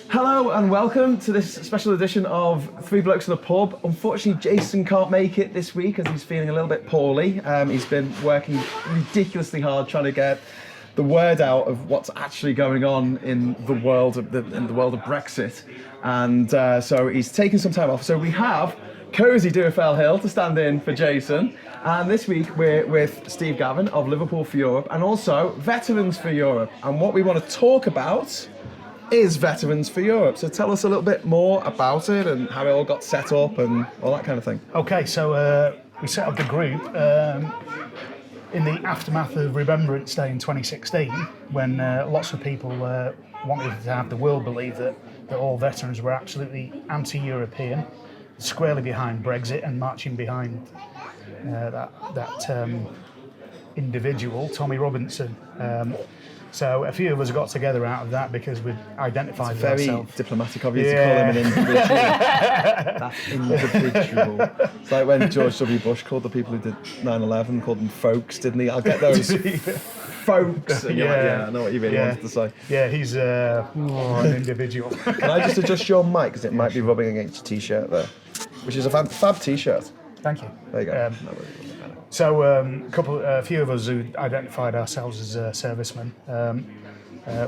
Hello and welcome to this special edition of Three Blokes in a Pub. Unfortunately, Jason can't make it this week as he's feeling a little bit poorly. He's been working ridiculously hard trying to get the word out of what's actually going on in the world of Brexit, and so he's taken some time off. So we have Cozy Duafel Hill to stand in for Jason, and this week we're with Steve Gavin of Liverpool for Europe and also Veterans for Europe. And what we want to talk about is Veterans for Europe. So tell us a little bit more about it and how it all got set up and all that kind of thing. Okay, so we set up the group in the aftermath of Remembrance Day in 2016, when lots of people wanted to have the world believe that all veterans were absolutely anti-European, squarely behind Brexit and marching behind that individual, Tommy Robinson. So a few of us got together out of that because we identified with ourselves. Very diplomatic of you to call him an individual. That's individual. It's like when George W. Bush called the people who did 9/11, called them folks, didn't he? I'll get those folks. And you're like, yeah, I know what you really wanted to say. Yeah, he's an individual. Can I just adjust your mic because it might be rubbing against your t-shirt there, which is a fab t-shirt. Thank you. There you go. So a few of us who identified ourselves as servicemen,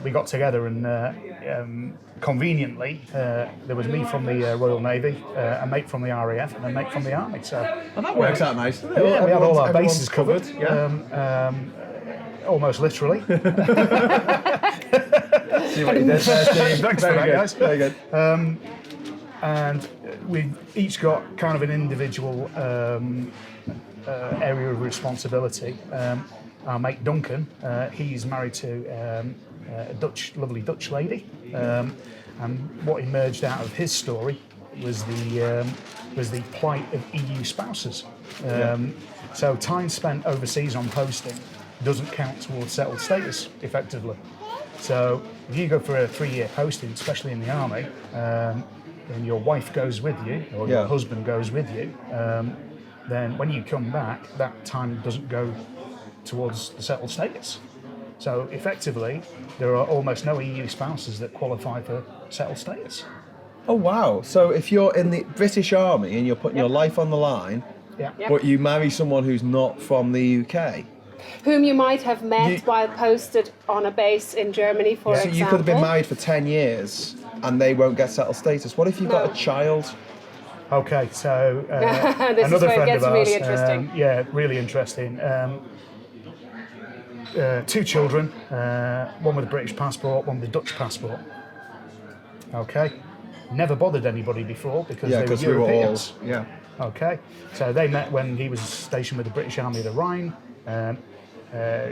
we got together and conveniently there was me from the Royal Navy, a mate from the RAF, and a mate from the Army. So that works out nice, doesn't it? Yeah, we had all our bases covered. Yeah. Almost literally. See what you did there, Steve. Thanks for that, guys. Very good. And we each got kind of an individual area of responsibility. Our mate Duncan, he's married to a lovely Dutch lady, and what emerged out of his story was the plight of EU spouses. So time spent overseas on posting doesn't count towards settled status, effectively. So if you go for a 3-year posting, especially in the army, and your wife goes with you, or your husband goes with you, then when you come back, that time doesn't go towards the settled status. So effectively, there are almost no EU spouses that qualify for settled status. Oh wow! So if you're in the British Army and you're putting your life on the line, but you marry someone who's not from the UK, whom you might have met while posted on a base in Germany, for example. So you could have been married for 10 years and they won't get settled status. What if you've got a child? Okay, so this another is where friend it gets of ours, really interesting. Really interesting. 2 children, one with a British passport, one with a Dutch passport. Okay, never bothered anybody before because they were Europeans. Okay, so they met when he was stationed with the British Army of the Rhine.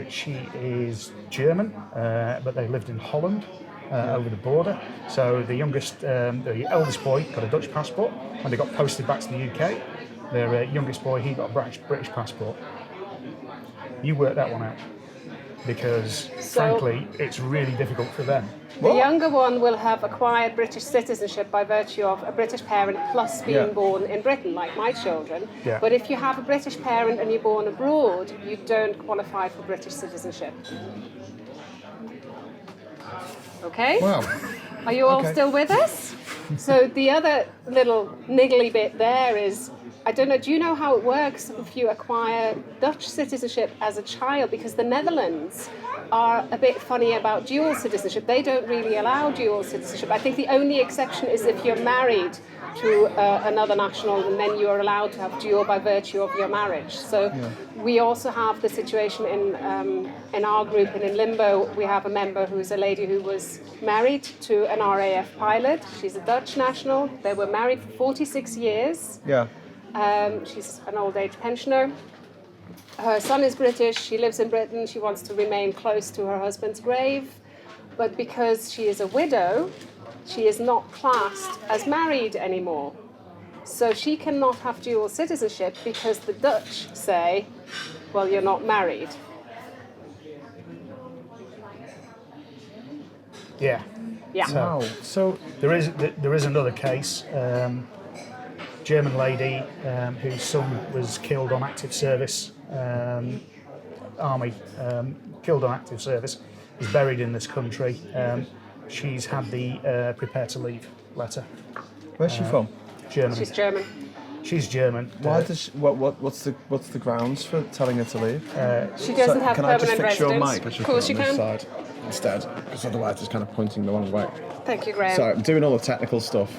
She is German, but they lived in Holland over the border. So the eldest boy got a Dutch passport. When they got posted back to the UK, their youngest boy, he got a British passport. You work that one out, because frankly, it's really difficult for them. The younger one will have acquired British citizenship by virtue of a British parent plus being born in Britain, like my children. Yeah. But if you have a British parent and you're born abroad, you don't qualify for British citizenship. Okay? Wow. Are you all still with us? So the other little niggly bit there is, I don't know, do you know how it works if you acquire Dutch citizenship as a child? Because the Netherlands are a bit funny about dual citizenship. They don't really allow dual citizenship. I think the only exception is if you're married to another national, and then you are allowed to have dual by virtue of your marriage. So we also have the situation in our group, and in Limbo, we have a member who's a lady who was married to an RAF pilot. She's a Dutch national. They were married for 46 years. She's an old age pensioner. Her son is British. She lives in Britain. She wants to remain close to her husband's grave. But because she is a widow, she is not classed as married anymore. So she cannot have dual citizenship because the Dutch say, well, you're not married. Yeah. So there is another case. German lady whose son was killed on active service. Army killed on active service. Was buried in this country. she's had the prepare to leave letter. Where's she from? Germany. She's German. She's German. Why does she, what's the grounds for telling her to leave? She doesn't have Can I permanent just fix your residence. mic? Of course you on this can. side instead, because otherwise it's kind of pointing the wrong way. Thank you, Graham. Sorry, I'm doing all the technical stuff.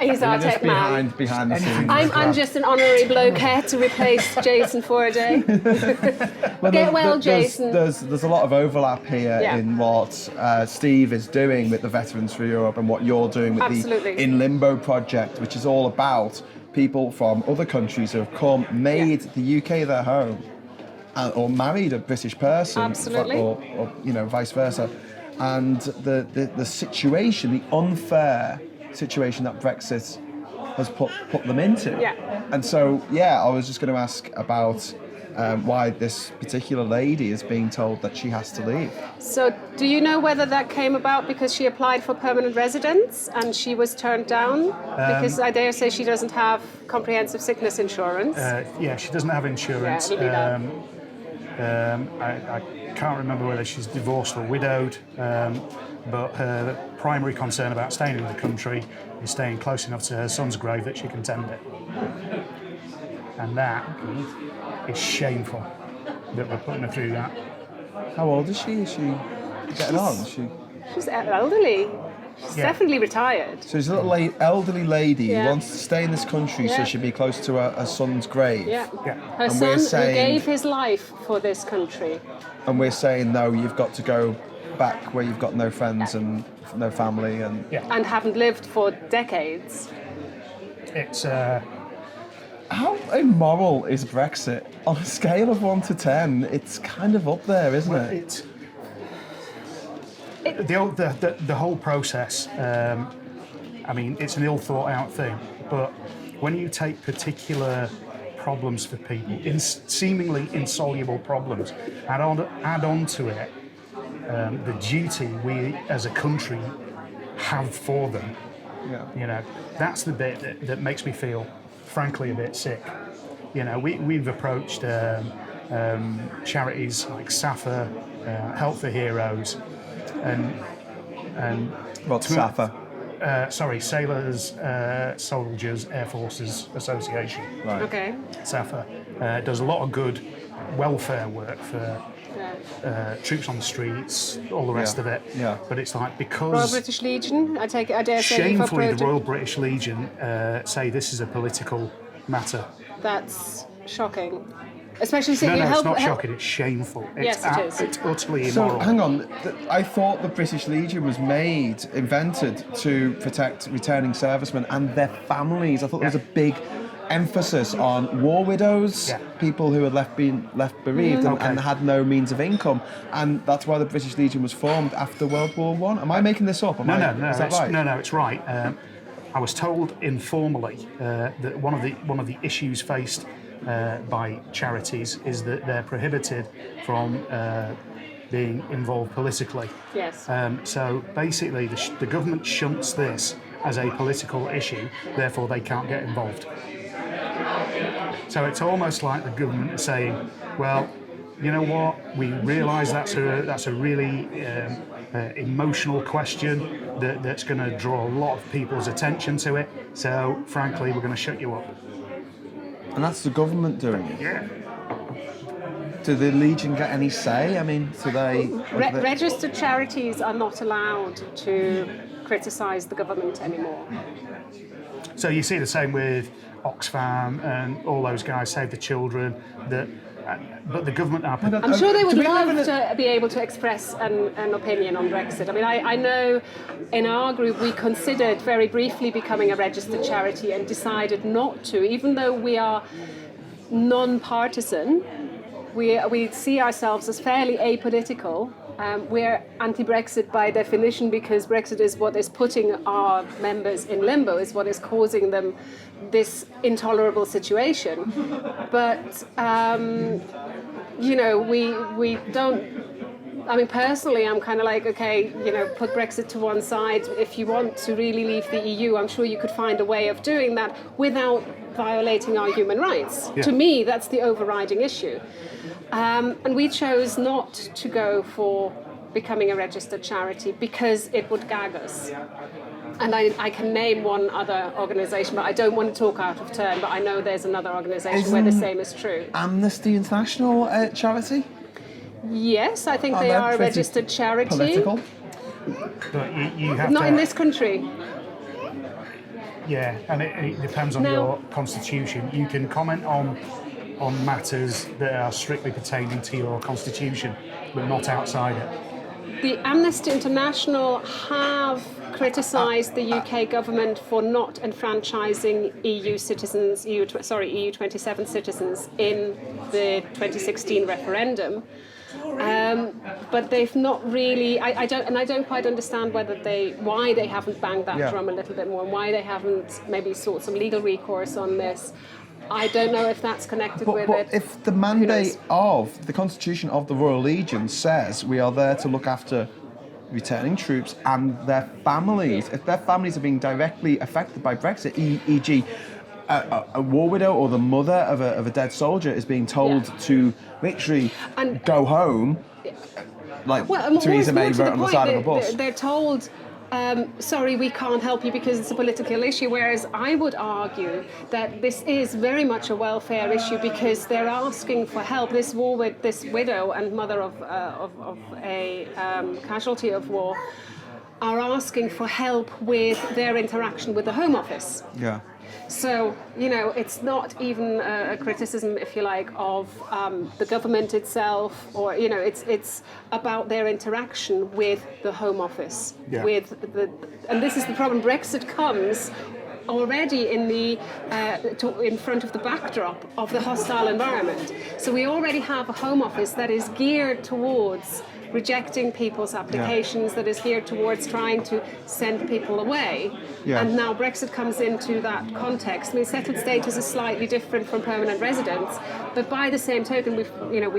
He's our Just tech man. behind the scenes. I'm just an honorary blokehead to replace Jason for a day. Get well, Jason. There's a lot of overlap here Yeah. in what Steve is doing with the Veterans for Europe and what you're doing with Absolutely. the In Limbo project, which is all about people from other countries who have come, made the UK their home, or married a British person, Absolutely. or vice versa, and the situation, the unfair situation that Brexit has put them into. Yeah. And so, I was just going to ask about why this particular lady is being told that she has to leave. So, do you know whether that came about because she applied for permanent residence and she was turned down? Because I dare say she doesn't have comprehensive sickness insurance. She doesn't have insurance. Yeah, it'll be that. I can't remember whether she's divorced or widowed, but her primary concern about staying in the country is staying close enough to her son's grave that she can tend it. And that is shameful that we're putting her through that. How old is she? Is she getting on? She's elderly. She's definitely retired. So she's a little elderly lady who Yeah. wants to stay in this country so Yeah. she'd be close to her son's grave. Yeah. Yeah. Her And we're son who saying- gave his life for this country. And we're saying, no, you've got to go back where you've got no friends and no family. And And haven't lived for decades. It's how immoral is Brexit? On a scale of 1 to 10, it's kind of up there, isn't it? it's the whole process. I mean, it's an ill thought out thing, but when you take particular problems for people, seemingly insoluble problems, add on to it the duty we as a country have for them. Yeah. That's the bit that makes me feel, frankly, a bit sick. We've approached charities like SAFA, Help for Heroes, and What's SAFA? Sailors, Soldiers, Air Forces Association. Right. Okay. SAFA does a lot of good welfare work for Yeah. troops on the streets, all the rest Yeah. of it. Yeah. But it's like, Royal because British Legion, I dare say you've shamefully the approached it. Royal British Legion say this is a political matter. That's shocking. Especially No, seeing you it's help. not shocking, it's shameful. Yes, it is. It's utterly So immoral. hang on, I thought the British Legion was invented to protect returning servicemen and their families. I thought there was a big emphasis on war widows, Yeah. people who had been left bereaved and had no means of income, and that's why the British Legion was formed after World War One. Am I making this up? No, Is that right? no, it's right. I was told informally that one of the issues faced by charities is that they're prohibited from being involved politically. Yes. So basically, the government shunts this as a political issue, therefore they can't get involved. So it's almost like the government is saying, well, you know what, we realise that's a really emotional question that's going to draw a lot of people's attention to it, so frankly we're going to shut you up. And that's the government doing it. Yeah. Do the Legion get any say? I mean, do they? Registered charities are not allowed to criticise the government anymore. So you see the same with Oxfam and all those guys, Save the Children, but the government are... I'm sure they would Do we live love in to be able to express an opinion on Brexit. I mean, I know in our group we considered very briefly becoming a registered charity and decided not to, even though we are non-partisan. We see ourselves as fairly apolitical. We're anti-Brexit by definition because Brexit is what is putting our members in limbo, is what is causing them this intolerable situation. But, we don't... I mean, personally, I'm kind of like, okay, put Brexit to one side. If you want to really leave the EU, I'm sure you could find a way of doing that without violating our human rights. Yeah. To me, that's the overriding issue. And we chose not to go for becoming a registered charity because it would gag us. And I can name one other organisation, but I don't want to talk out of turn, but I know there's another organisation where the same is true. Amnesty International charity? Yes, I think Are they they are a pretty registered charity. Political? But you have Not to, in this country. Yeah, and it depends on No. your constitution. You can comment on matters that are strictly pertaining to your constitution, but not outside it. The Amnesty International have criticised the UK government for not enfranchising EU citizens, EU 27 citizens in the 2016 referendum. But they've not really. I don't quite understand why they haven't banged that drum a little bit more, and why they haven't maybe sought some legal recourse on this. I don't know if that's connected with But it. if the Who knows? mandate of the Constitution of the Royal Legion says we are there to look after returning troops and their families, if their families are being directly affected by Brexit, e.g. a war widow or the mother of a dead soldier is being told to literally And- go home, like and Theresa May more to wrote on the point, side of a bus. They're told, sorry, we can't help you because it's a political issue, whereas I would argue that this is very much a welfare issue because they're asking for help. This widow and mother of a casualty of war are asking for help with their interaction with the Home Office. Yeah. So, it's not even a criticism, if you like, of the government itself, or, it's about their interaction with the Home Office. Yeah. And this is the problem. Brexit comes already in front of the backdrop of the hostile environment. So we already have a Home Office that is geared towards rejecting people's applications, that is geared towards trying to send people away. Yeah. And now Brexit comes into that context. I mean, settled status is slightly different from permanent residence, but by the same token, we've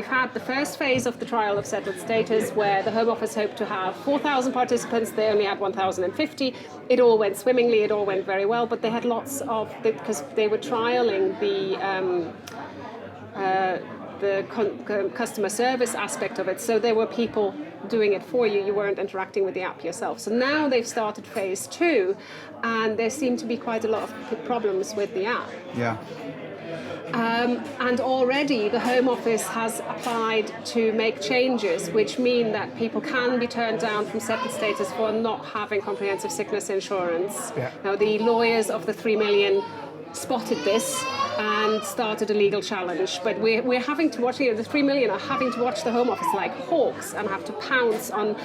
had the first phase of the trial of settled status where the Home Office hoped to have 4,000 participants. They only had 1,050. It all went swimmingly. It all went very well, but they had lots of, because they were trialing the customer service aspect of it. So there were people doing it for you. You weren't interacting with the app yourself. So now they've started phase 2, and there seem to be quite a lot of problems with the app. Yeah. And already the Home Office has applied to make changes which mean that people can be turned down from settled status for not having comprehensive sickness insurance. Yeah. Now, the lawyers of the 3 million spotted this and started a legal challenge. But we're having to watch, the 3 million are having to watch the Home Office like hawks and have to pounce on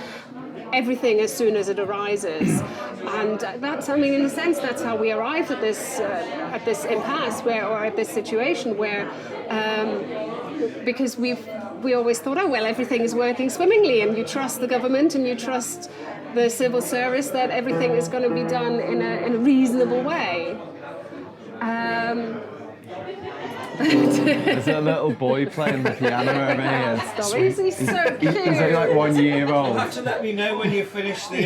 everything as soon as it arises. And that's, in a sense, that's how we arrived at this impasse at this situation where, because we always thought, oh, well, everything is working swimmingly, and you trust the government and you trust the civil service that everything is going to be done in a reasonable way. There's a little boy playing the piano over here. Stop. He's so cute. He's only like 1 year old. You'll have to let me know when you finish the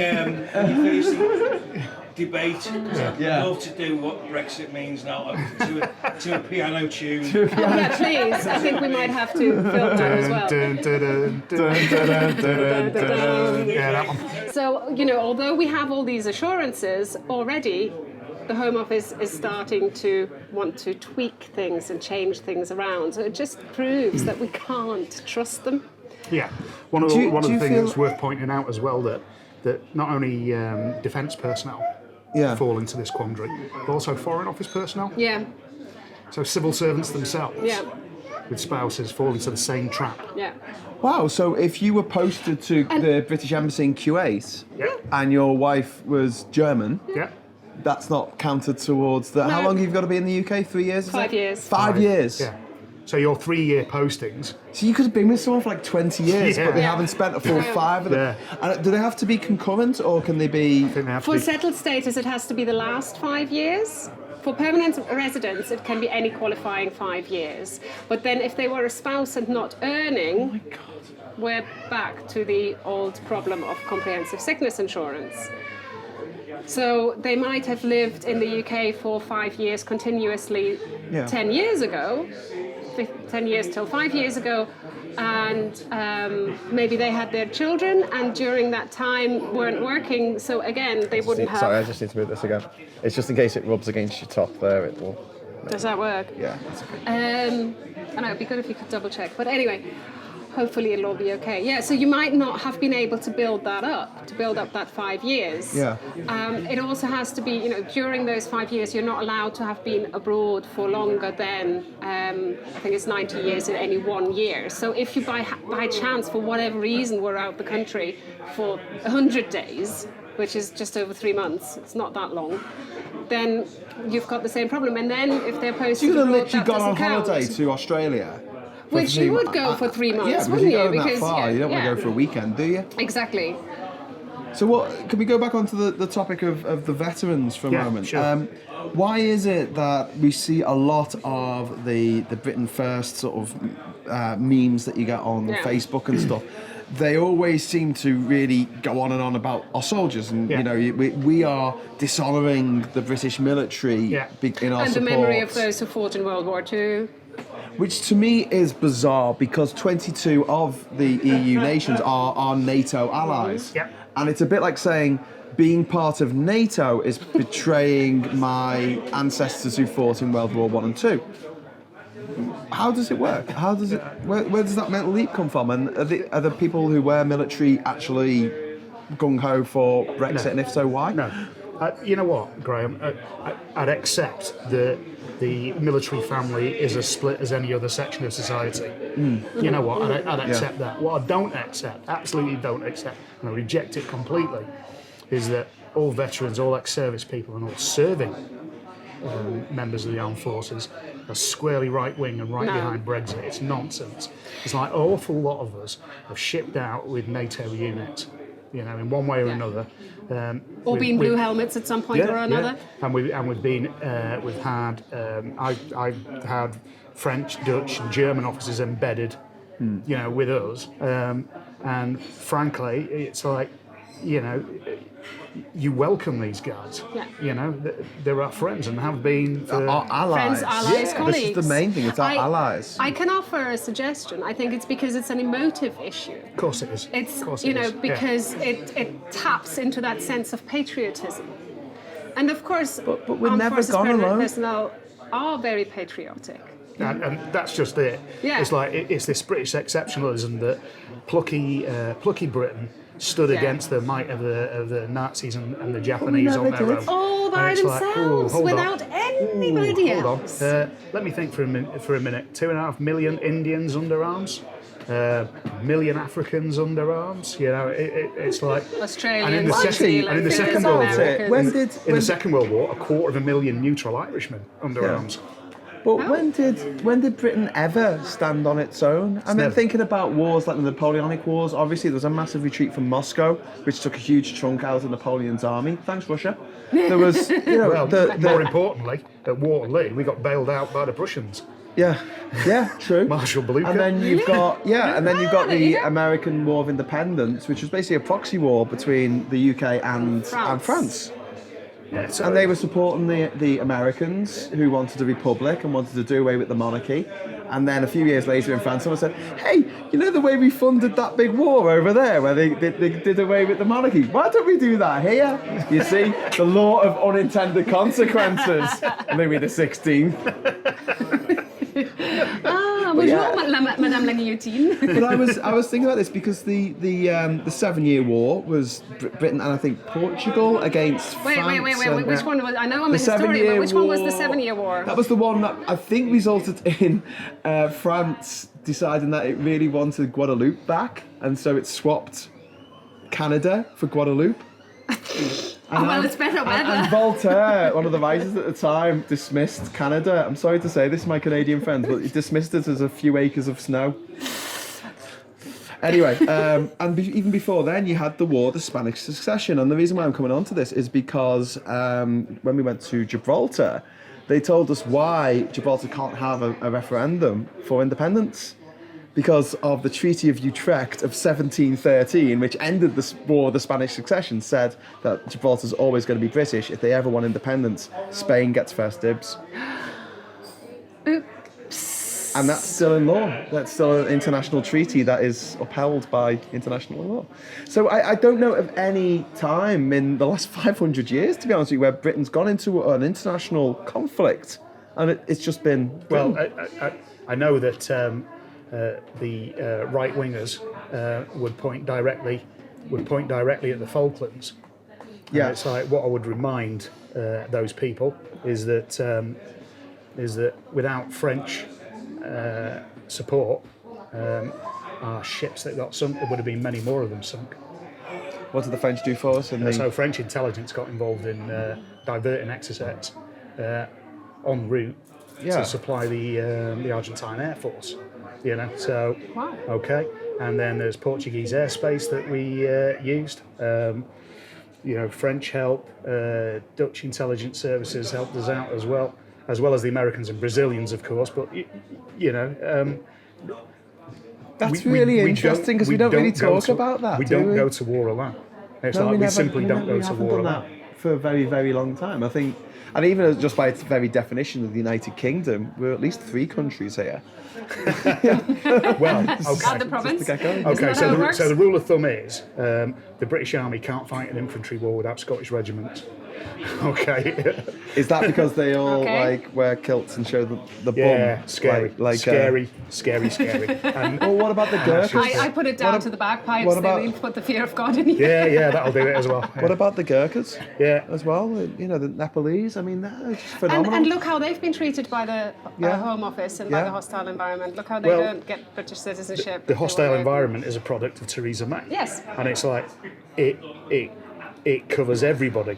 debate. 'Cause I'd love to do what Brexit means now to a piano tune. Oh, yeah, please. I think we might have to film that as well. Yeah, that one. So, although we have all these assurances already, the Home Office is starting to want to tweak things and change things around. So it just proves that we can't trust them. Yeah, one of Do you the things feel- that's worth pointing out as well that not only defence personnel fall into this quandary, but also Foreign Office personnel. Yeah, So civil servants themselves, yeah, with spouses, fall into the same trap. yeah. Wow, so if you were posted to the British Embassy in Kuwait and your wife was German, Yeah. that's not counted towards the... How No. long have you got to be in the UK? 3 years? is 5 it? years. 5 years? Yeah. So your 3-year postings. So you could have been with someone for like 20 years, Yeah. but they Yeah. haven't spent a full 5 of them. Yeah. And do they have to be concurrent, or can they be... I think they have to For be, settled status, it has to be the last 5 years. For permanent residence, it can be any qualifying 5 years. But then if they were a spouse and not earning, we're back to the old problem of comprehensive sickness insurance. So they might have lived in the UK for 5 years continuously 10 years ago, 10 years till 5 years ago, and maybe they had their children, and during that time weren't working. So again, they wouldn't have. Sorry, I just need to move this again. It's just in case it rubs against your top there. It will. Does that work? Yeah. That's okay. I know it'd be good if you could double check. But anyway, hopefully it'll all be okay. Yeah. So you might not have been able to build that up, that 5 years. Yeah. It also has to be, during those 5 years, you're not allowed to have been abroad for longer than I think it's 90 years in any 1 year. So if you by chance, for whatever reason, were out the country for 100 days, which is just over 3 months, it's not that long, then you've got the same problem. And then if they're posted You could have abroad, literally that gone on doesn't count. holiday to Australia. for Which three you would mo- go for 3 months, Yeah, because wouldn't you're you? going Because that far, you don't want yeah. to go for a weekend, do you? Exactly. So what? Can we go back onto the topic of the veterans for a Yeah, moment? sure. Why is it that we see a lot of the Britain First sort of memes that you get on Yeah. Facebook and stuff? They always seem to really go on and on about our soldiers, and Yeah. we are dishonouring the British military Yeah. in our And the support. memory of those who fought in World War II. Which to me is bizarre because 22 of the EU nations are NATO allies. Yep. And it's a bit like saying being part of NATO is betraying my ancestors who fought in World War One and Two. How does it work? How does it? Where does that mental leap come from? And are the people who wear military actually gung ho for Brexit? No. And if so, why? No. You know what, Graham? I'd accept that the military family is as split as any other section of society. You know what? I'd accept that. What I don't accept, absolutely don't accept, and I reject it completely, is that all veterans, all ex-service people, and all serving members of the armed forces are squarely right-wing and right No. behind Brexit. It's nonsense. It's like an awful lot of us have shipped out with NATO units, in one way or another. Or being blue helmets at some point or another. And we've been we've had I've had French, Dutch, and German officers embedded, with us. And frankly, it's like, you welcome these guys. Yeah. They're our friends and have been for Our allies. Friends, allies, colleagues. This is the main thing. It's our allies. I can offer a suggestion. I think it's because it's an emotive issue. Of course it is. It's, Of course it is. Yeah. because it taps into that sense of patriotism. And of course, But we're armed never forces gone alone. personnel are very patriotic. And that's just it. Yeah. It's like it's this British exceptionalism that plucky Britain stood Yeah. against the might of the Nazis and the Japanese never on their did. own. All by And it's like, themselves, hold on. without anybody Hold on. else. Let me think for a minute. 2.5 million Indians under arms. Million Africans under arms. It's like Australians, and in the New second, Zealand, and in the Finland, Second World War, Americans. When did- in the Second World War, 250,000 neutral Irishmen under Yeah. arms. But when did Britain ever stand on its own? I mean, never. thinking about wars like the Napoleonic Wars, obviously there was a massive retreat from Moscow, which took a huge chunk out of Napoleon's army. Thanks, Russia. There was, Well, the more importantly, at Waterloo, we got bailed out by the Prussians. yeah, true. Marshal Blucher. And then you've got the Yeah. American War of Independence, which was basically a proxy war between the UK and France. Yeah, so And they were supporting the Americans who wanted a republic and wanted to do away with the monarchy. And then a few years later in France, someone said, hey, the way we funded that big war over there where they did away with the monarchy? Why don't we do that here? You see, the law of unintended consequences. Louis the 16th. Bonjour, Madame la Guillotine. But I was thinking about this because the 7-Year War was Britain and I think Portugal against Wait, France. which one was? I know I'm a The historian, 7-Year but which one was the War- 7-Year War? That was the one that I think resulted in France deciding that it really wanted Guadeloupe back, and so it swapped Canada for Guadeloupe. Well, it's better weather. And Voltaire, one of the writers at the time, dismissed Canada. I'm sorry to say this, my Canadian friends, but he dismissed it as a few acres of snow. Anyway, even before then, you had the Spanish Succession. And the reason why I'm coming on to this is because when we went to Gibraltar, they told us why Gibraltar can't have a referendum for independence. Because of the Treaty of Utrecht of 1713, which ended the War of the Spanish Succession, said that Gibraltar's always going to be British. If they ever want independence, Spain gets first dibs. Oops. And that's still in law. That's still an international treaty that is upheld by international law. So I don't know of any time in the last 500 years, to be honest with you, where Britain's gone into an international conflict and it's just been... Well, I know that the right wingers would point directly at the Falklands. Yeah. And it's like what I would remind those people is that without French support, our ships that got sunk, there would have been many more of them sunk. What did the French do for us? So French intelligence got involved in diverting exercises en route to supply the Argentine Air Force. You know, so Wow. okay, and then there's Portuguese airspace that we used. You know, French help, Dutch intelligence services helped us out as well as the Americans and Brazilians, of course. But you know, That's really interesting because we don't really talk about that. We do don't go to war alone. It's No, like we never- simply don't go we to haven't war done alone. that for a very, very long time. I think, and even just by its very definition of the United Kingdom, we're at least 3 countries here. Well, Not okay. the province. to get going. Isn't Okay, that so how it the, works? so the rule of thumb is the British Army can't fight an infantry war without Scottish regiments. Okay. Is that because they all Okay. like wear kilts and show the Yeah, bum? scary, Like, scary. And Well, what about the Gurkhas? I put it down What to ab- the bagpipes. what They about- really put the fear of God in you. yeah, that'll do it as well. What about the Gurkhas Yeah. as well? You know, the Nepalese. I mean, they're just And, phenomenal. and look how they've been treated by the Yeah. Home Office and by Yeah. the hostile environment. Look how they Well, don't get British citizenship. The if they hostile want it. environment is a product of Theresa May. Yes. And it's like it covers everybody.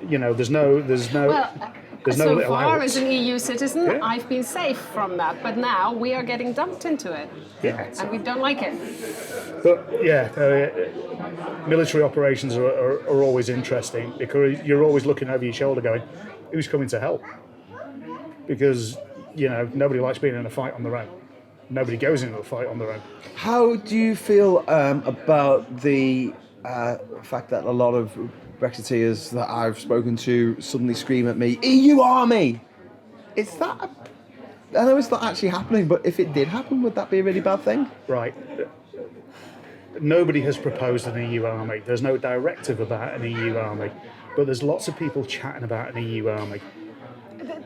You know, there's no Well, there's no so little far outs. as an EU citizen, Yeah. I've been safe from that. But now we are getting dumped into it. Yeah. And we don't like it. But yeah, military operations are always interesting because you're always looking over your shoulder going, who's coming to help? Because, you know, nobody likes being in a fight on their own. Nobody goes into a fight on their own. How do you feel about the fact that a lot of Brexiteers that I've spoken to suddenly scream at me, EU army? Is that... I know it's not actually happening, but if it did happen, would that be a really bad thing? Right. Nobody has proposed an EU army. There's no directive about an EU army. But there's lots of people chatting about an EU army.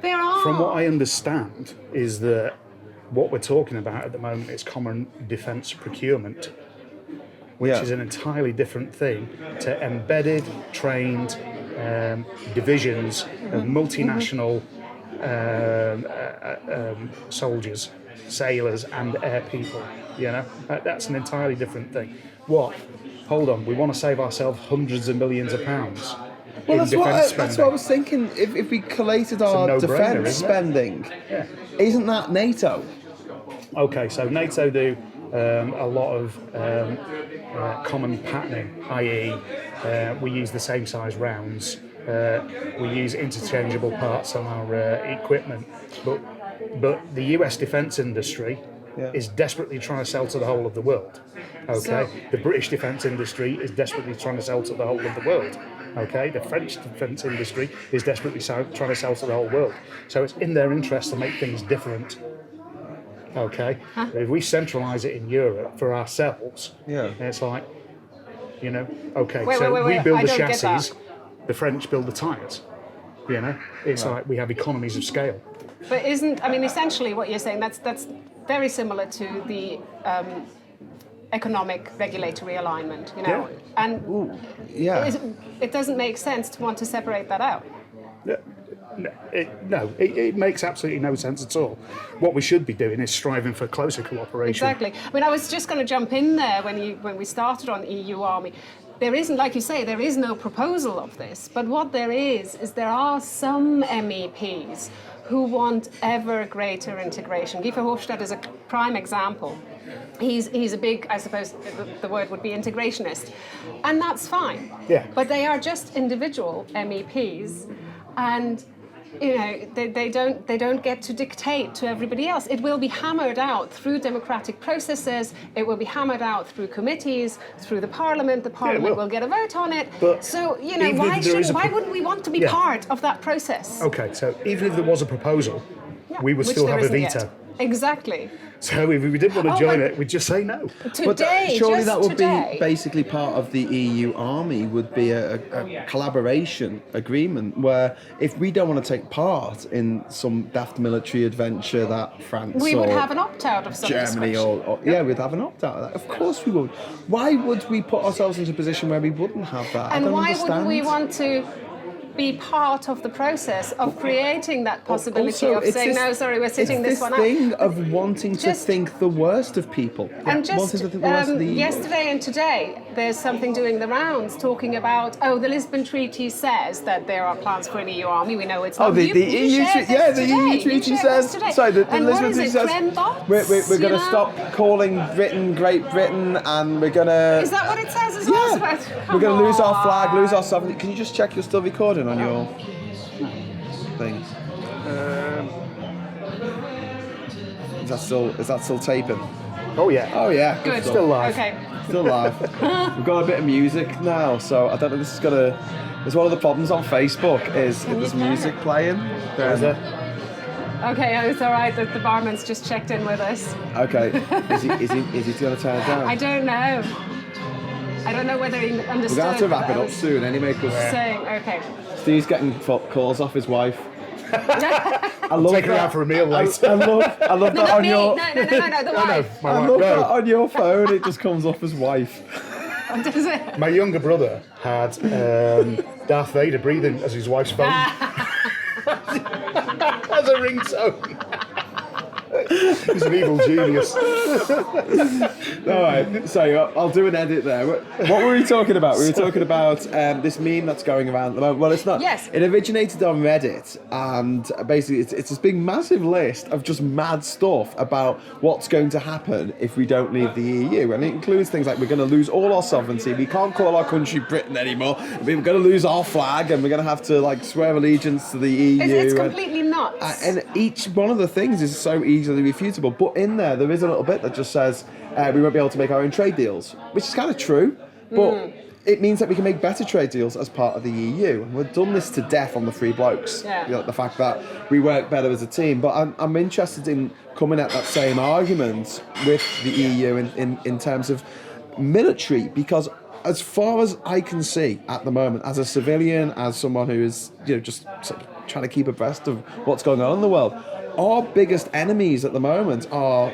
There are. From what I understand is that what we're talking about at the moment is common defence procurement, which is an entirely different thing to embedded, trained divisions of multinational soldiers, sailors, and air people. You know, that's an entirely different thing. What? Hold on, we want to save ourselves hundreds of millions of pounds. Well, in defence spending. that's what I was thinking. If we collated our no-brainer, defence isn't it? spending, Yeah. isn't that NATO? Okay, so NATO do a lot of common patterning, i.e. We use the same size rounds, we use interchangeable parts on our equipment, but the US defence industry is desperately trying to sell to the whole of the world. Okay, the British defence industry is desperately trying to sell to the whole of the world. Okay, the French defence industry is desperately trying to sell to the whole world. So it's in their interest to make things different. Okay, if we centralise it in Europe for ourselves, it's like, you know, okay, Wait, so wait, we wait, build I the don't get chassis, that. the French build the tyres. You know, it's like we have economies of scale. But essentially what you're saying, that's very similar to the economic regulatory alignment, you know. Yeah. And Yeah. it doesn't make sense to want to separate that out. It makes absolutely no sense at all. What we should be doing is striving for closer cooperation. Exactly. I mean, I was just going to jump in there when we started on EU Army. There isn't, like you say, there is no proposal of this. But what there is there are some MEPs who want ever greater integration. Guy Verhofstadt is a prime example. He's a big, I suppose the word would be integrationist. And that's fine. Yeah. But they are just individual MEPs, and you know, they don't get to dictate to everybody else. It will be hammered out through democratic processes. It will be hammered out through committees, through the Parliament. The Parliament will get a vote on it. But so you know, even if there is why wouldn't we want to be part of that process? Okay, so even if there was a proposal, we would which still there have a isn't veto. yet. Exactly. So if we did want to Oh, join but- it, we'd just say no. Today, surely just that would today. be basically part of the EU army, would be a collaboration agreement where if we don't want to take part in some daft military adventure that France We would or have an opt-out of some Germany description. or yeah, we'd have an opt-out of that. Of course we would. Why would we put ourselves into a position where we wouldn't have that? I And don't why understand. would we want to be part of the process of creating that possibility Also, of it's saying, this- no, sorry, we're sitting it's this one thing out? of wanting to Just- think the worst of people. And Wanting just to think the worst of the EU. yesterday and today, there's something doing the rounds talking about, the Lisbon Treaty says that there are plans for an EU army. We know it's not. Oh, the You EU shared treaty. Yeah, this the today. EU You treaty shared says. this today. Sorry, the And Lisbon what is treaty it? says. Krembots, We're you going to know? stop calling Britain Great Britain, and we're going to. Is that what it says as well? Yeah. Come We're going to lose our flag, on. lose our sovereignty. Can you just check you're still recording on your thing? Is that still taping? Oh yeah. Oh yeah. Good. Still live. Okay. Still live. We've got a bit of music now, so I don't know. This is gonna. It's one of the problems on Facebook is if you there's play music it? playing. Is Then, Okay, it's all right that the barman's just checked in with us. okay. Is he gonna turn it down? I don't know. I don't know whether he understood. We're gonna have to wrap it what I up was soon anyway, because Saying, okay. Steve's getting calls off his wife. I love Take her that. out for a meal later. I love No, that not on me. your. No, the wife. My I wife, love no. that on your phone. It just comes off as wife. Does it? My younger brother had Darth Vader breathing as his wife's phone. As a ringtone. He's an evil genius. All right, so I'll do an edit there. What were we talking about? We were talking about this meme that's going around at the moment. Well, it's not. Yes. It originated on Reddit, and basically it's this big, massive list of just mad stuff about what's going to happen if we don't leave the EU, and it includes things like we're going to lose all our sovereignty, we can't call our country Britain anymore, we're going to lose our flag, and we're going to have to like swear allegiance to the EU. It's and- completely nuts. and each one of the things is so easily refutable. But in there is a little bit that just says we won't be able to make our own trade deals, which is kind of true. But it means that we can make better trade deals as part of the EU. And we've done this to death on the Three Blokes. Yeah. You know, the fact that we work better as a team. But I'm interested in coming at that same argument with the EU in terms of military, because as far as I can see at the moment, as a civilian, as someone who is just sort of trying to keep abreast of what's going on in the world, our biggest enemies at the moment are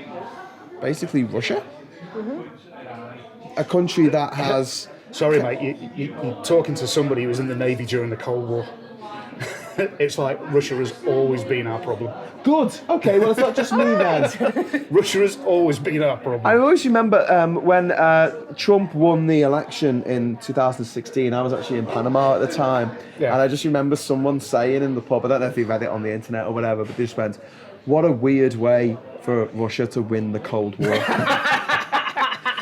basically Russia, a country that has. Sorry, mate, you're talking to somebody who was in the Navy during the Cold War. It's like Russia has always been our problem. Good. Okay. Well, it's not just me then. Russia has always been our problem. I always remember when Trump won the election in 2016. I was actually in Panama at the time, Yeah. and I just remember someone saying in the pub, I don't know if he read it on the internet or whatever, but they just went, "What a weird way for Russia to win the Cold War."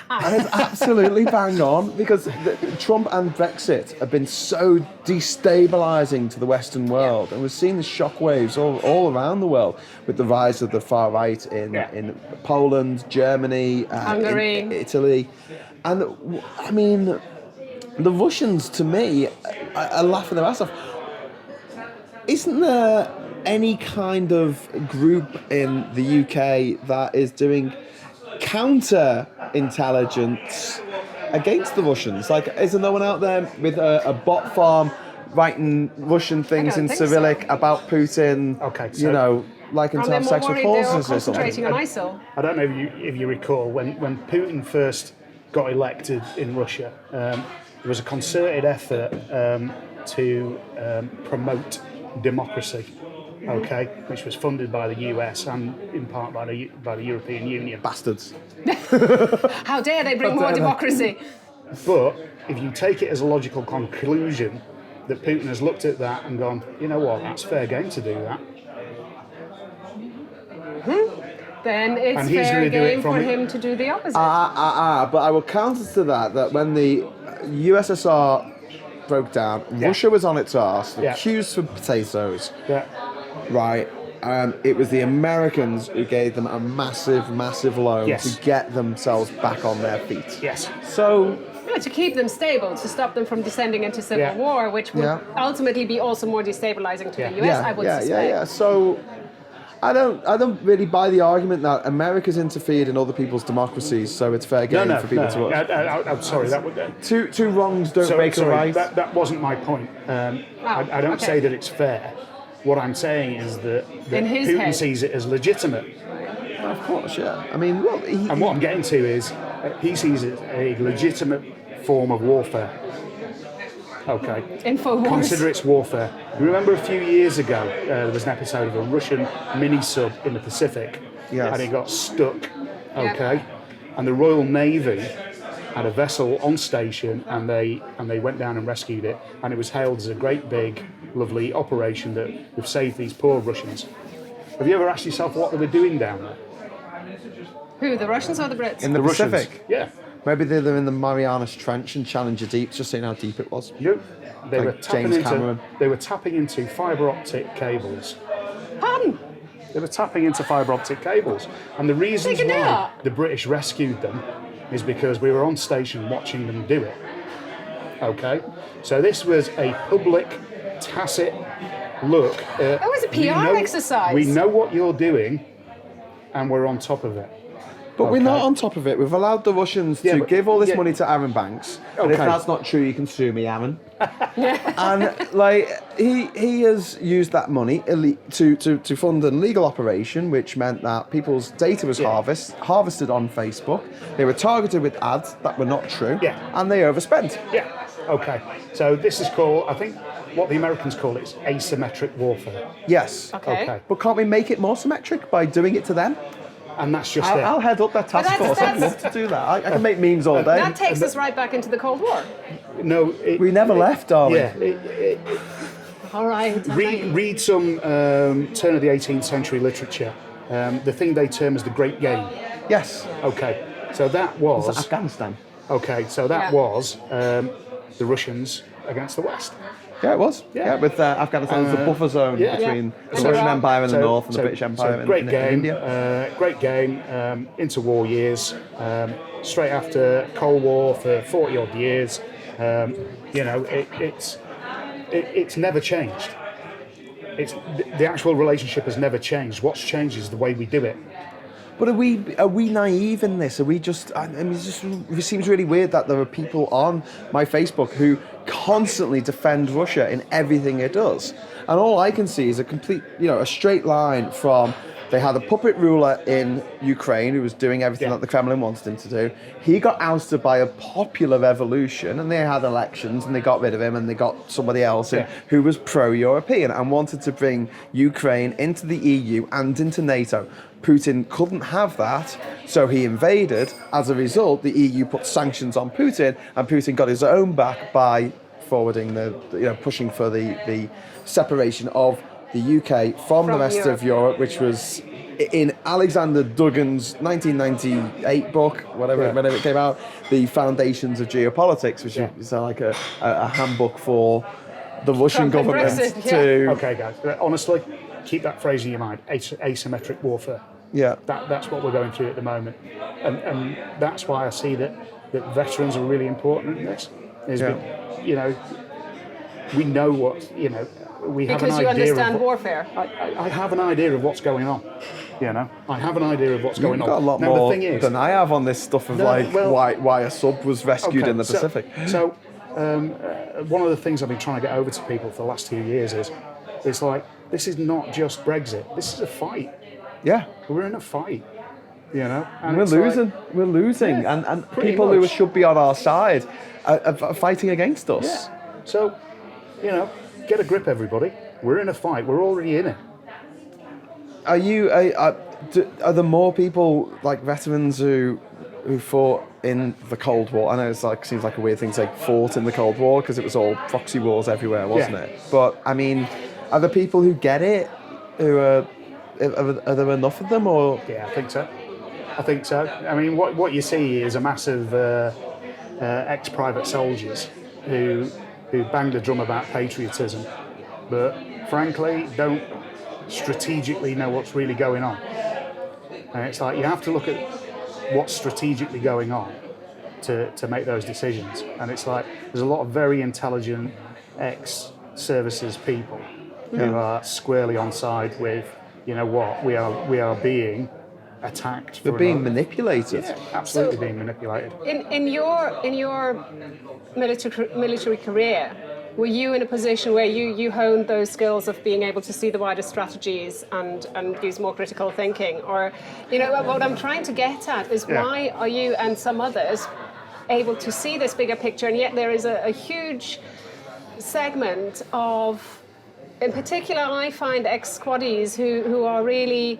And it's absolutely bang on, because Trump and Brexit have been so destabilising to the Western world, and we've seen the shockwaves all around the world with the rise of the far right in Poland, Germany, Hungary, in Italy, and I mean, the Russians to me are laughing their ass off. Isn't there any kind of group in the UK that is doing counter-intelligence against the Russians? Like, isn't no one out there with a bot farm writing Russian things don't in think Cyrillic so. about Putin, Okay, so- liking Are to they have more sex with worried they are horses or something? concentrating on ISIL? I don't know if you recall, when Putin first got elected in Russia, there was a concerted effort to promote democracy, okay, which was funded by the US and in part by the European Union. Bastards. How dare they bring more dare they? democracy? But if you take it as a logical conclusion that Putin has looked at that and gone, you know what, that's fair game to do that. Then it's And he's fair gonna do it game from for it. him to do the opposite. But I will counter to that when the USSR broke down, Russia was on its arse, Yeah. accused for potatoes, Yeah. right? It was the Americans who gave them a massive, massive loan Yes. to get themselves back on their feet. Yes. So, Yeah, to keep them stable, to stop them from descending into civil Yeah. war, which would Yeah. ultimately be also more destabilizing to Yeah. the US, I would suspect. So, I don't really buy the argument that America's interfered in other people's democracies, so it's fair game for people to watch. I'm sorry, that would. Two wrongs don't make a right. That wasn't my point. I don't say that it's fair. What I'm saying is that In his Putin head. sees it as legitimate. Of course, yeah. I mean, well, And what I'm getting to is he sees it as a legitimate form of warfare. Okay. Infowars. Consider it's warfare. You remember a few years ago, there was an episode of a Russian mini-sub in the Pacific, Yes. and it got stuck, okay? And the Royal Navy had a vessel on station, and they went down and rescued it, and it was hailed as a great big, lovely operation that we've saved these poor Russians. Have you ever asked yourself what they were doing down there? Who, the Russians or the Brits? in the Russians. Pacific. Yeah. Maybe they're in the Marianas Trench and Challenger Deep, just seeing how deep it was. No. They Like were tapping James Cameron. They were tapping into fibre optic cables. Pardon? They were tapping into fibre optic cables. And the reasons They can do why that? the British rescued them is because we were on station watching them do it. Okay? So this was a public, tacit look at... That was a PR exercise. We know what you're doing, and we're on top of it. But we're Okay. not on top of it. We've allowed the Russians to but- give all this yeah. money to Aaron Banks. And if Okay. that's not true, you can sue me, Aaron. And like he has used that money to fund an illegal operation, which meant that people's data was harvested on Facebook. They were targeted with ads that were not true, Yeah. and they overspent. Yeah, okay. So this is called, I think, what the Americans call it's asymmetric warfare. Yes. Okay. But can't we make it more symmetric by doing it to them? And that's just it. I'll head up that task that's- force. I'd that's- love to do that. I can make memes all day. That takes us right back into the Cold War. No, We never left, darling. Yeah, All right. read some turn of the 18th century literature. The thing they term as the Great Game. Yes. Okay, so that was Afghanistan. okay. So that Yeah. was the Russians against the West. Yeah, it was. Yeah. Yeah, with Afghanistan as the buffer zone yeah. between Yeah. the Russian Iraq. Empire in the So- north and so- the British Empire so in, great in game, India. great game, interwar years, straight after Cold War for 40 odd years. You know, it's never changed. It's the actual relationship has never changed. What's changed is the way we do it. But are we naive in this? Are we just? I mean, it seems really weird that there are people on my Facebook who constantly defend Russia in everything it does, and all I can see is a complete, a straight line from. They had a puppet ruler in Ukraine who was doing everything that the Kremlin wanted him to do. He got ousted by a popular revolution, and they had elections, and they got rid of him, and they got somebody else in who was pro-European and wanted to bring Ukraine into the EU and into NATO. Putin couldn't have that, so he invaded. As a result, the EU put sanctions on Putin, and Putin got his own back by forwarding pushing for the separation of the UK from the rest of Europe, which was in Alexander Duggan's 1998 book, whenever it came out, The Foundations of Geopolitics, which is like a handbook for the Russian Trump and government Brexit, to... Okay, guys. Honestly, keep that phrase in your mind. Asymmetric warfare. Yeah. That's what we're going through at the moment, and that's why I see that veterans are really important in this. We know what we have Because an you idea understand of warfare. I have an idea of what's going on. I have an idea of what's going You've on. got a lot now, more the thing is, than I have on this stuff of why a sub was rescued okay, in the Pacific. So, one of the things I've been trying to get over to people for the last 2 years is, it's like, this is not just Brexit. This is a fight. Yeah. We're in a fight. And We're it's like- losing. We're losing. Yeah, and pretty people who much. should be on our side are fighting against us. Yeah. So, get a grip, everybody. We're in a fight. We're already in it. Are there more people like veterans who fought in the Cold War? I know seems like a weird thing to say, fought in the Cold War, because it was all proxy wars everywhere, wasn't Yeah. it? But I mean, are there people who get it? Are there enough of them, or? Yeah, I think so. I mean, what you see is a massive ex-private soldiers who bang the drum about patriotism, but frankly don't strategically know what's really going on. And it's like you have to look at what's strategically going on to make those decisions. And it's like there's a lot of very intelligent ex-services people who are squarely on side with you know what, we are being attacked. They're being manipulated. Yeah, absolutely So- being manipulated. In your military career, were you in a position where you honed those skills of being able to see the wider strategies and use more critical thinking? Or, you know, what I'm trying to get at is Yeah. why are you and some others able to see this bigger picture, and yet there is a huge segment of, in particular, I find ex-squaddies who are really,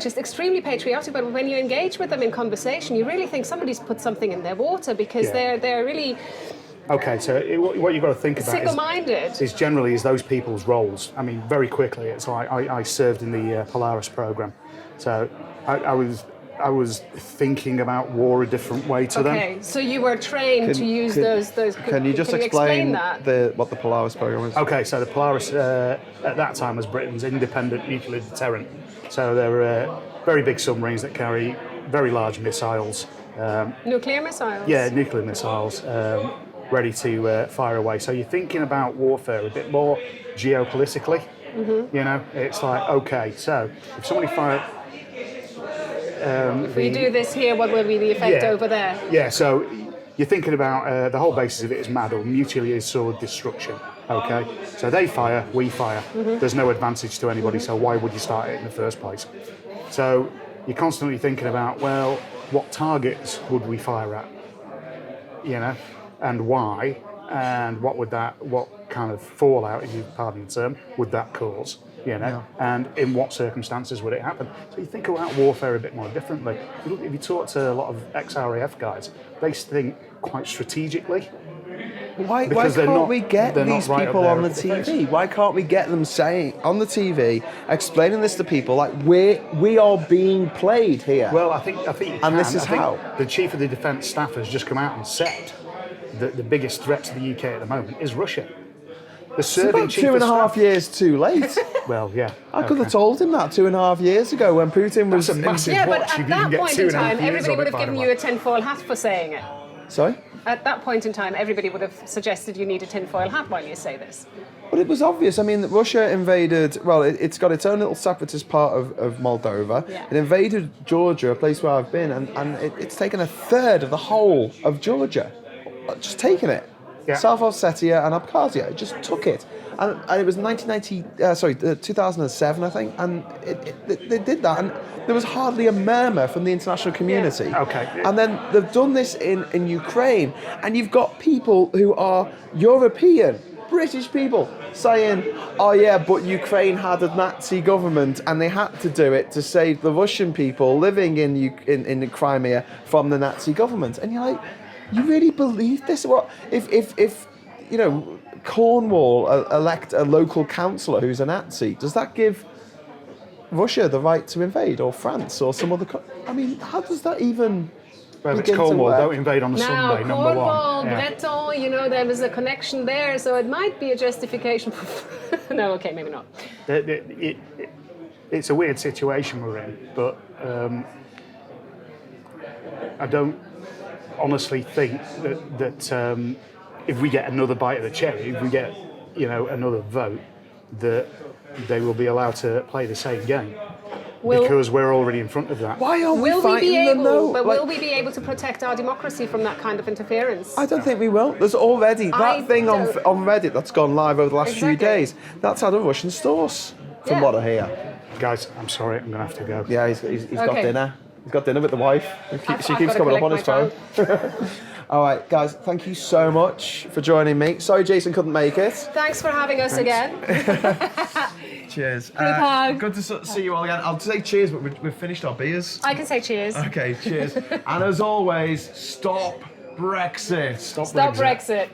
just extremely patriotic. But when you engage with them in conversation, you really think somebody's put something in their water because Yeah. they're really Okay, so what you've got to think about single-minded. is generally is those people's roles. I mean, very quickly, it's like I served in the Polaris program, so I was thinking about war a different way to them. Okay, so you were trained to use those. Can you just explain that? what the Polaris program is? Okay, so the Polaris at that time was Britain's independent nuclear deterrent. So they're very big submarines that carry very large missiles. Nuclear missiles. Yeah, nuclear missiles ready to fire away. So you're thinking about warfare a bit more geopolitically. Mm-hmm. You know, it's like, okay, so if somebody fires. If we do this here, what will be the effect over there? Yeah, so you're thinking about the whole basis of it is MAD, or mutually assured destruction. Okay, so they fire, we fire. Mm-hmm. There's no advantage to anybody, so why would you start it in the first place? So you're constantly thinking about, well, what targets would we fire at? You know, and why, and what kind of fallout, if you pardon the term, would that cause? You know, and in what circumstances would it happen? So you think about warfare a bit more differently. If you talk to a lot of ex-RAF guys, they think quite strategically. Why Because they're can't not- we get they're not these right up people there on the at the face. TV? Why can't we get them saying on the TV, explaining this to people, like we are being played here? Well, I think you And can. this is I think how. the Chief of the Defence Staff has just come out and said that the biggest threat to the UK at the moment is Russia. The it's serving about Chief 2.5 of Staff. years too late. Well, yeah. I could have told him that 2.5 years ago when Putin was. That's a massive Yeah, but watch. You at didn't that get point in 2.5 time, years everybody of would it, have by the given way. you a tinfoil hat for saying it. Sorry? At that point in time, everybody would have suggested you need a tinfoil hat while you say this. But it was obvious. I mean, Russia invaded. Well, it's got its own little separatist part of Moldova. Yeah. It invaded Georgia, a place where I've been, and it's taken a third of the whole of Georgia. Just taken it. Yeah. South Ossetia and Abkhazia. It just took it. And it was 2007, I think, and they did that, and there was hardly a murmur from the international community. Yeah. Okay. And then they've done this in Ukraine, and you've got people who are European, British people, saying, oh yeah, but Ukraine had a Nazi government, and they had to do it to save the Russian people living in Crimea from the Nazi government. And you're like, you really believe this? What if you know, Cornwall elect a local councillor who's a Nazi? Does that give Russia the right to invade, or France, or some other? I mean, how does that even? Well, it's begin to Cornwall, work? don't invade on a Now, Sunday, number Cornwall, one. Yeah. Breton, you know, there was a connection there, so it might be a justification for... No, okay, maybe not. It's a weird situation we're in, but I don't honestly think that if we get another bite of the cherry, if we get, you know, another vote, that they will be allowed to play the same game. Because we're already in front of that. Why aren't Will we we fighting be them able? though? But Like, will we be able to protect our democracy from that kind of interference? I don't think we will. There's already I that thing on don't- Reddit that's gone live over the last few Exactly. days. That's had a Russian source, from Yeah. what I hear. Guys, I'm sorry, I'm going to have to go. Yeah, he's got Okay. dinner. He's got dinner with the wife. She I've keeps gotta coming up on collect his my phone. All right, guys, thank you so much for joining me. Sorry Jason couldn't make it. Thanks for having us again. Cheers. hug. Good to see you all again. I'll say cheers, but we've finished our beers. I can say cheers. Okay, cheers. And as always, stop Brexit. Stop Brexit.